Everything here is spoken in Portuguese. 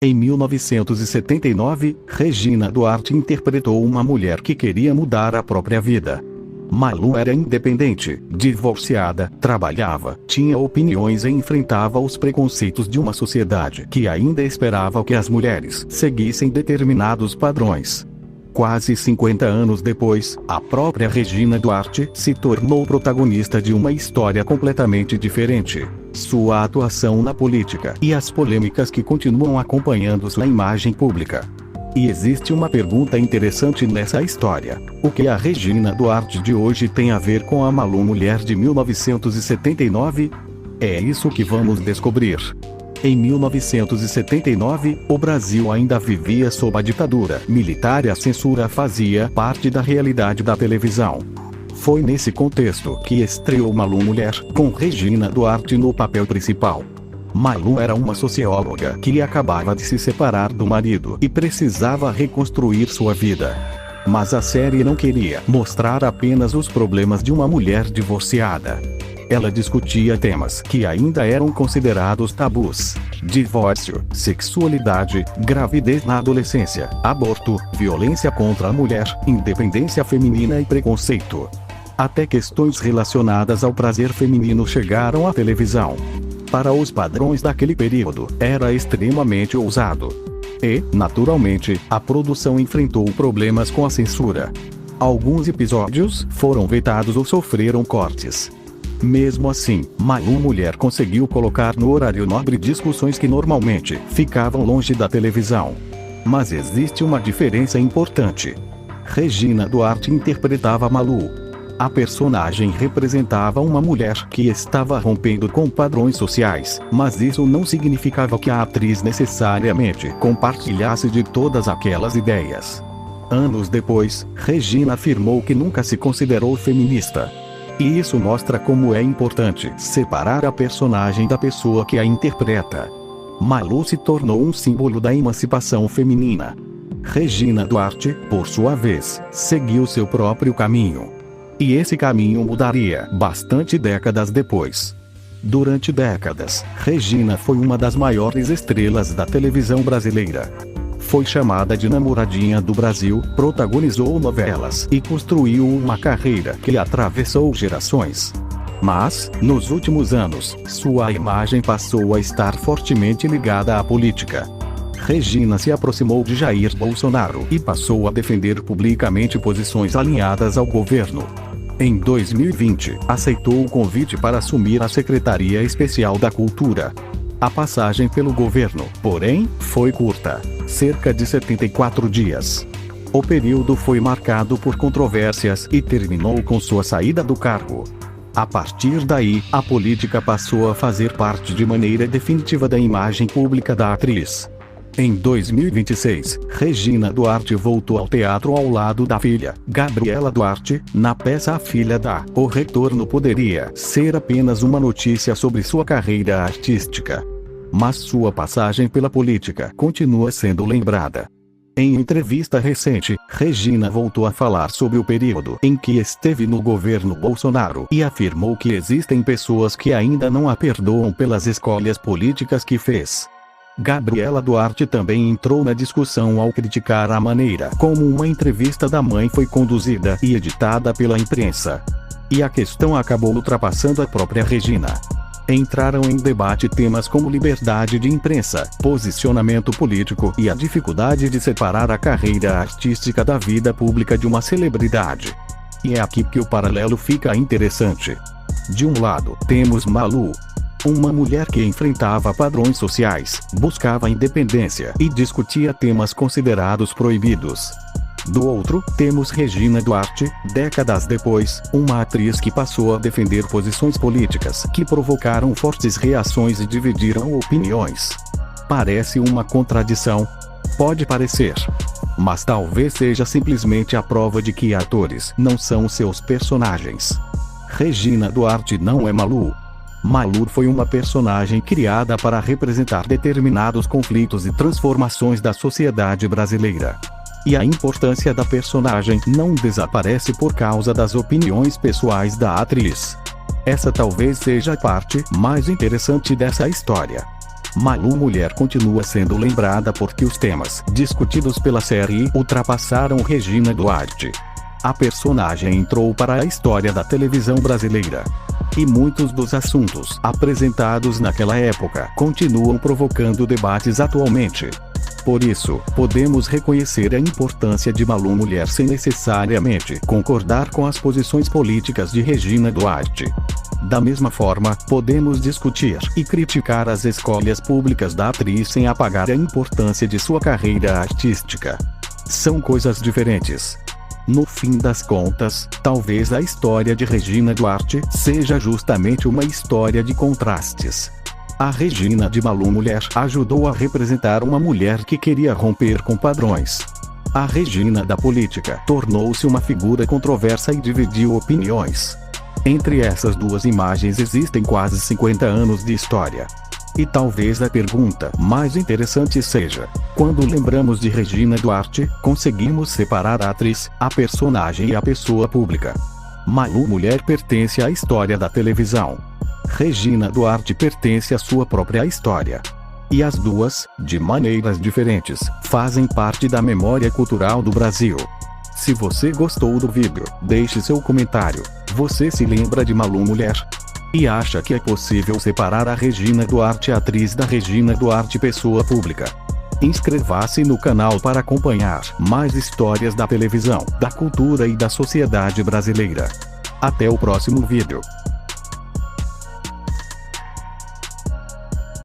Em 1979, Regina Duarte interpretou uma mulher que queria mudar a própria vida. Malu era independente, divorciada, trabalhava, tinha opiniões e enfrentava os preconceitos de uma sociedade que ainda esperava que as mulheres seguissem determinados padrões. Quase 50 anos depois, a própria Regina Duarte se tornou protagonista de uma história completamente diferente. Sua atuação na política e as polêmicas que continuam acompanhando sua imagem pública. E existe uma pergunta interessante nessa história: o que a Regina Duarte de hoje tem a ver com a Malu mulher de 1979? É isso que vamos descobrir. Em 1979, o Brasil ainda vivia sob a ditadura militar e a censura fazia parte da realidade da televisão. Foi nesse contexto que estreou Malu Mulher, com Regina Duarte no papel principal. Malu era uma socióloga que acabava de se separar do marido e precisava reconstruir sua vida. Mas a série não queria mostrar apenas os problemas de uma mulher divorciada. Ela discutia temas que ainda eram considerados tabus: divórcio, sexualidade, gravidez na adolescência, aborto, violência contra a mulher, independência feminina e preconceito. Até questões relacionadas ao prazer feminino chegaram à televisão. Para os padrões daquele período, era extremamente ousado. E, naturalmente, a produção enfrentou problemas com a censura. Alguns episódios foram vetados ou sofreram cortes. Mesmo assim, Malu Mulher conseguiu colocar no horário nobre discussões que normalmente ficavam longe da televisão. Mas existe uma diferença importante. Regina Duarte interpretava Malu. A personagem representava uma mulher que estava rompendo com padrões sociais, mas isso não significava que a atriz necessariamente compartilhasse de todas aquelas ideias. Anos depois, Regina afirmou que nunca se considerou feminista. E isso mostra como é importante separar a personagem da pessoa que a interpreta. Malu se tornou um símbolo da emancipação feminina. Regina Duarte, por sua vez, seguiu seu próprio caminho. E esse caminho mudaria bastante décadas depois. Durante décadas, Regina foi uma das maiores estrelas da televisão brasileira. Foi chamada de namoradinha do Brasil, protagonizou novelas e construiu uma carreira que atravessou gerações. Mas, nos últimos anos, sua imagem passou a estar fortemente ligada à política. Regina se aproximou de Jair Bolsonaro e passou a defender publicamente posições alinhadas ao governo. Em 2020, aceitou o convite para assumir a Secretaria Especial da Cultura. A passagem pelo governo, porém, foi curta, cerca de 74 dias. O período foi marcado por controvérsias e terminou com sua saída do cargo. A partir daí, a política passou a fazer parte de maneira definitiva da imagem pública da atriz. Em 2026, Regina Duarte voltou ao teatro ao lado da filha, Gabriela Duarte, na peça A Filha da. O retorno poderia ser apenas uma notícia sobre sua carreira artística. Mas sua passagem pela política continua sendo lembrada. Em entrevista recente, Regina voltou a falar sobre o período em que esteve no governo Bolsonaro e afirmou que existem pessoas que ainda não a perdoam pelas escolhas políticas que fez. Gabriela Duarte também entrou na discussão ao criticar a maneira como uma entrevista da mãe foi conduzida e editada pela imprensa. E a questão acabou ultrapassando a própria Regina. Entraram em debate temas como liberdade de imprensa, posicionamento político e a dificuldade de separar a carreira artística da vida pública de uma celebridade. E é aqui que o paralelo fica interessante. De um lado, temos Malu, uma mulher que enfrentava padrões sociais, buscava independência e discutia temas considerados proibidos. Do outro, temos Regina Duarte, décadas depois, uma atriz que passou a defender posições políticas que provocaram fortes reações e dividiram opiniões. Parece uma contradição? Pode parecer. Mas talvez seja simplesmente a prova de que atores não são seus personagens. Regina Duarte não é Malu. Malu foi uma personagem criada para representar determinados conflitos e transformações da sociedade brasileira. E a importância da personagem não desaparece por causa das opiniões pessoais da atriz. Essa talvez seja a parte mais interessante dessa história. Malu Mulher continua sendo lembrada porque os temas discutidos pela série ultrapassaram Regina Duarte. A personagem entrou para a história da televisão brasileira. E muitos dos assuntos apresentados naquela época continuam provocando debates atualmente. Por isso, podemos reconhecer a importância de Malu Mulher sem necessariamente concordar com as posições políticas de Regina Duarte. Da mesma forma, podemos discutir e criticar as escolhas públicas da atriz sem apagar a importância de sua carreira artística. São coisas diferentes. No fim das contas, talvez a história de Regina Duarte seja justamente uma história de contrastes. A Regina de Malu Mulher ajudou a representar uma mulher que queria romper com padrões. A Regina da política tornou-se uma figura controversa e dividiu opiniões. Entre essas duas imagens existem quase 50 anos de história. E talvez a pergunta mais interessante seja: quando lembramos de Regina Duarte, conseguimos separar a atriz, a personagem e a pessoa pública? Malu Mulher pertence à história da televisão. Regina Duarte pertence à sua própria história. E as duas, de maneiras diferentes, fazem parte da memória cultural do Brasil. Se você gostou do vídeo, deixe seu comentário. Você se lembra de Malu Mulher? E acha que é possível separar a Regina Duarte atriz da Regina Duarte pessoa pública? Inscreva-se no canal para acompanhar mais histórias da televisão, da cultura e da sociedade brasileira. Até o próximo vídeo.